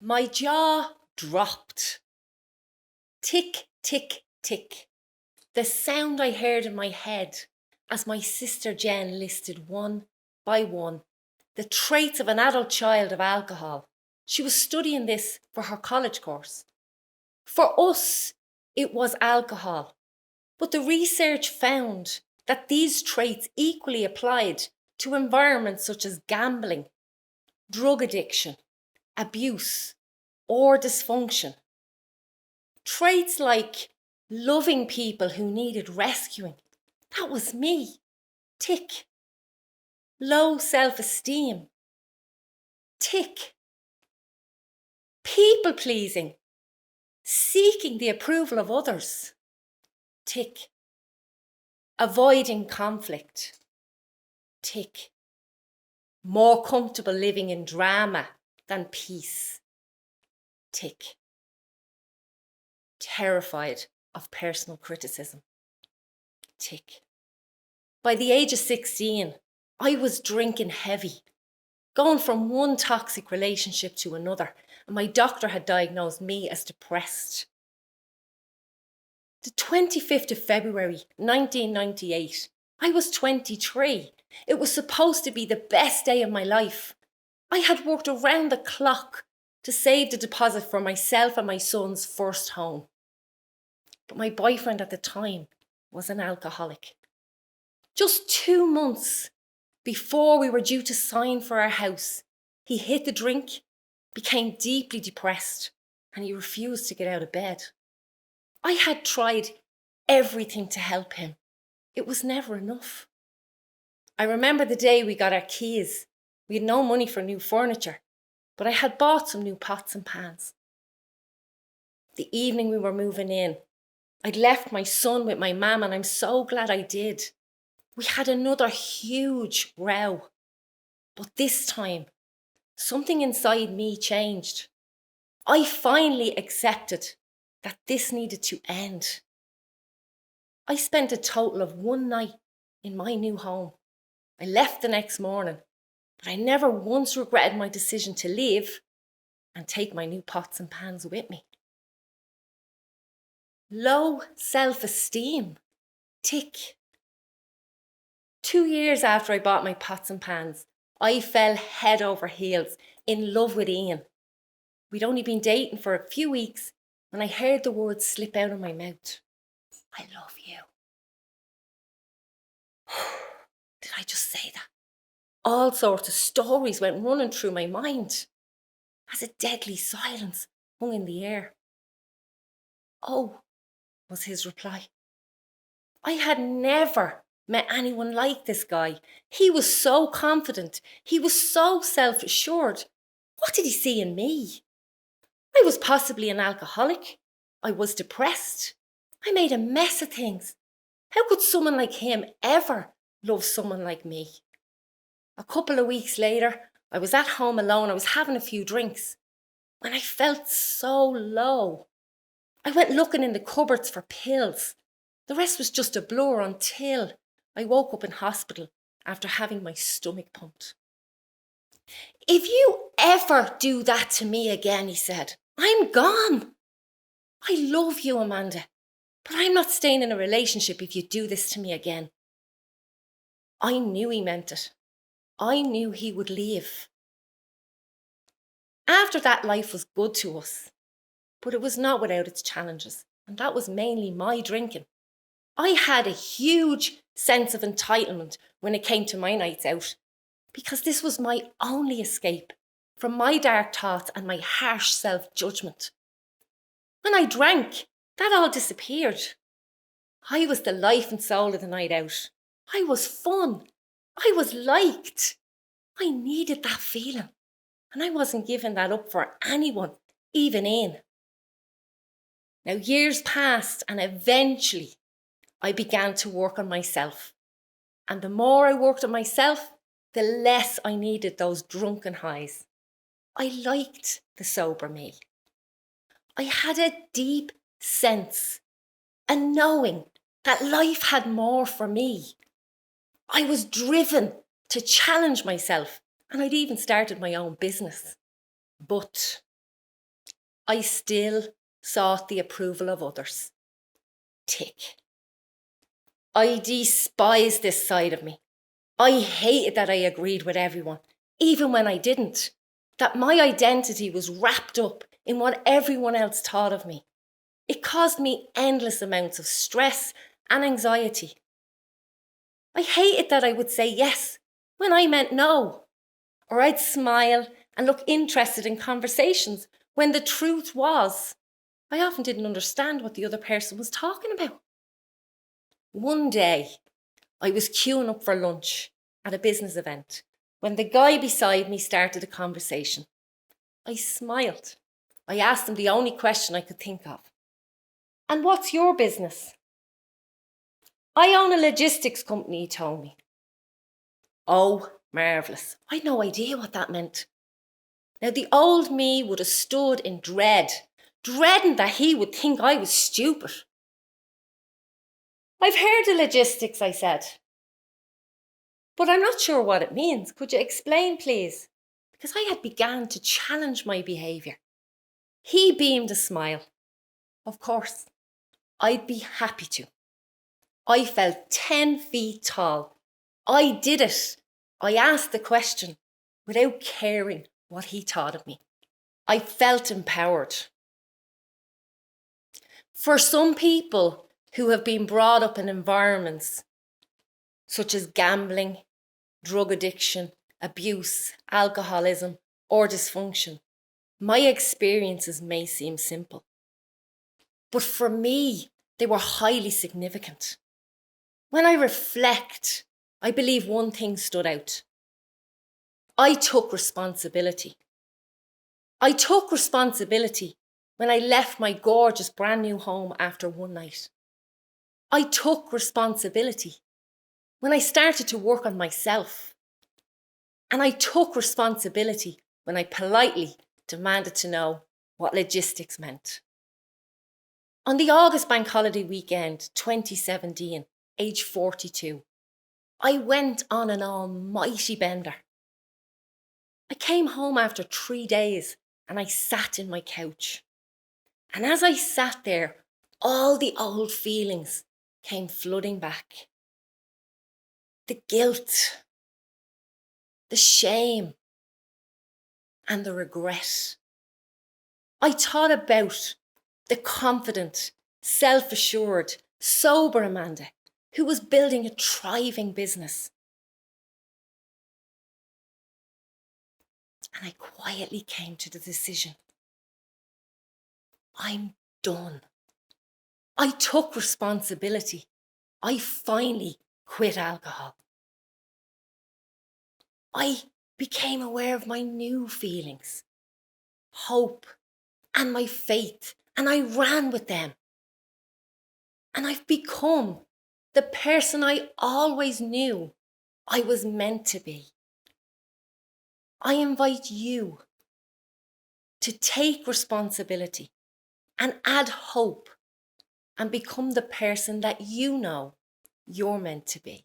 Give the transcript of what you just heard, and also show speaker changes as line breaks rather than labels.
My jaw dropped. Tick, tick, tick. The sound I heard in my head as my sister Jen listed one by one the traits of an adult child of alcohol. She was studying this for her college course. For us, it was alcohol. But the research found that these traits equally applied to environments such as gambling, drug addiction, abuse, or dysfunction. Traits like loving people who needed rescuing. That was me. Tick. Low self-esteem. Tick. People-pleasing. Seeking the approval of others. Tick. Avoiding conflict. Tick. More comfortable living in drama than peace. Tick. Terrified of personal criticism. Tick. By the age of 16, I was drinking heavy, going from one toxic relationship to another, and my doctor had diagnosed me as depressed. The 25th of February, 1998, I was 23. It was supposed to be the best day of my life. I had worked around the clock to save the deposit for myself and my son's first home. But my boyfriend at the time was an alcoholic. Just 2 months before we were due to sign for our house, he hit the drink, became deeply depressed, and he refused to get out of bed. I had tried everything to help him. It was never enough. I remember the day we got our keys. We had no money for new furniture, but I had bought some new pots and pans. The evening we were moving in, I'd left my son with my mum, and I'm so glad I did. We had another huge row. But this time, something inside me changed. I finally accepted that this needed to end. I spent a total of 1 night in my new home. I left the next morning, but I never once regretted my decision to leave and take my new pots and pans with me. Low self-esteem. Tick. 2 years after I bought my pots and pans, I fell head over heels in love with Ian. We'd only been dating for a few weeks when I heard the words slip out of my mouth. I love you. Did I just say that? All sorts of stories went running through my mind as a deadly silence hung in the air. Oh, was his reply. I had never met anyone like this guy. He was so confident. He was so self-assured. What did he see in me? I was possibly an alcoholic. I was depressed. I made a mess of things. How could someone like him ever love someone like me? A couple of weeks later, I was at home alone. I was having a few drinks when I felt so low. I went looking in the cupboards for pills. The rest was just a blur until I woke up in hospital after having my stomach pumped. If you ever do that to me again, he said, I'm gone. I love you, Amanda, but I'm not staying in a relationship if you do this to me again. I knew he meant it. I knew he would leave. After that, life was good to us, but it was not without its challenges, and that was mainly my drinking. I had a huge sense of entitlement when it came to my nights out, because this was my only escape from my dark thoughts and my harsh self-judgment. When I drank, that all disappeared. I was the life and soul of the night out. I was fun. I was liked. I needed that feeling, and I wasn't giving that up for anyone, even Ian. Now, years passed, and eventually I began to work on myself. And the more I worked on myself, the less I needed those drunken highs. I liked the sober me. I had a deep sense, a knowing that life had more for me. I was driven to challenge myself, and I'd even started my own business. But I still sought the approval of others. Tick. I despised this side of me. I hated that I agreed with everyone, even when I didn't. That my identity was wrapped up in what everyone else thought of me. It caused me endless amounts of stress and anxiety. I hated that I would say yes when I meant no. Or I'd smile and look interested in conversations when the truth was, I often didn't understand what the other person was talking about. One day, I was queuing up for lunch at a business event when the guy beside me started a conversation. I smiled. I asked him the only question I could think of. And what's your business? I own a logistics company, he told me. Oh, marvellous. I had no idea what that meant. Now, the old me would have stood in dread, dreading that he would think I was stupid. I've heard of logistics, I said. But I'm not sure what it means. Could you explain, please? Because I had begun to challenge my behaviour. He beamed a smile. Of course, I'd be happy to. I felt 10 feet tall. I did it. I asked the question without caring what he thought of me. I felt empowered. For some people who have been brought up in environments such as gambling, drug addiction, abuse, alcoholism, or dysfunction, my experiences may seem simple. But for me, they were highly significant. When I reflect, I believe one thing stood out. I took responsibility. I took responsibility when I left my gorgeous brand new home after one night. I took responsibility when I started to work on myself. And I took responsibility when I politely demanded to know what logistics meant. On the August bank holiday weekend 2017, age 42, I went on an almighty bender. I came home after 3 days and I sat in my couch. And as I sat there, all the old feelings came flooding back. The guilt, the shame, and the regret. I thought about the confident, self-assured, sober Amanda who was building a thriving business. And I quietly came to the decision. I'm done. I took responsibility. I finally quit alcohol. I became aware of my new feelings, hope, and my faith, and I ran with them. And I've become the person I always knew I was meant to be. I invite you to take responsibility and add hope and become the person that you know you're meant to be.